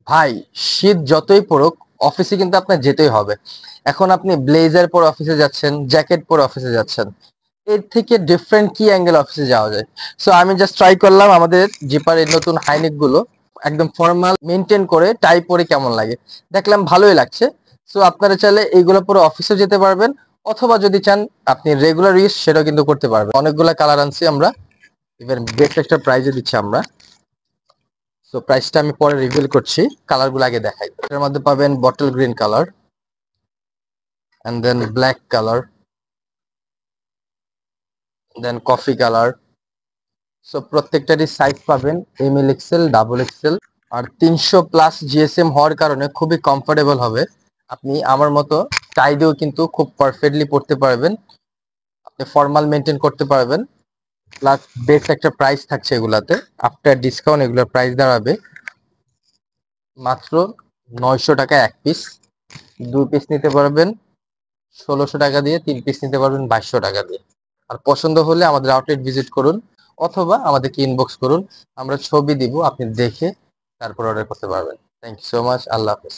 ভাই, শীত যতই পড়ুক অফিসে কিন্তু আপনার যেতেই হবে। এখন আপনি ব্লেজার পরে অফিসে যাচ্ছেন, জ্যাকেট পরে অফিসে যাচ্ছেন, এর থেকে ডিফারেন্ট কি অ্যাঙ্গেল অফিসে যাওয়া যায়? সো আমি জাস্ট ট্রাই করলাম আমাদের জিপারের নতুন হাইনেক গুলো একদম ফর্মাল মেনটেন করে টাই পরে কেমন লাগে। দেখলাম ভালোই লাগছে। সো আপনারা চাইলে এইগুলো পরে অফিসে যেতে পারবেন, অথবা যদি চান আপনি রেগুলার ইউজ সেটাও কিন্তু করতে পারবেন। অনেকগুলা কালার আনছি আমরা, ইভেন বেস্ট একটা প্রাইজে দিচ্ছি আমরা। সো প্রাইসটা আমি পরে রিভিল করছি, কালারগুলো আগে দেখাই। এর মধ্যে পাবেন bottle green colour, and then black colour, then coffee colour. So প্রত্যেকটারই সাইজ পাবেন এমএল এক্সেল, ডাবল এক্সেল। আর 300+ জিএসএম হওয়ার কারণে খুবই কমফোর্টেবল হবে। আপনি আমার মতো টাই দিয়েও কিন্তু খুব পারফেক্টলি পড়তে পারবেন, আপনি ফর্মাল মেনটেন করতে পারবেন। প্লাস বেস্ট একটা প্রাইস থাকছে এগুলাতে। আফটার ডিসকাউন্ট এগুলোর প্রাইস দাঁড়াবে মাত্র 900 টাকা এক পিস। 2 পিস নিতে পারবেন 1600 টাকা দিয়ে, 3 পিস নিতে পারবেন 2200 টাকা দিয়ে। আর পছন্দ হলে আমাদের আউটলেট ভিজিট করুন, অথবা আমাদেরকে ইনবক্স করুন, আমরা ছবি দিব, আপনি দেখে তারপর অর্ডার করতে পারবেন। থ্যাংক ইউ সো মাচ, আল্লাহ হাফেজ।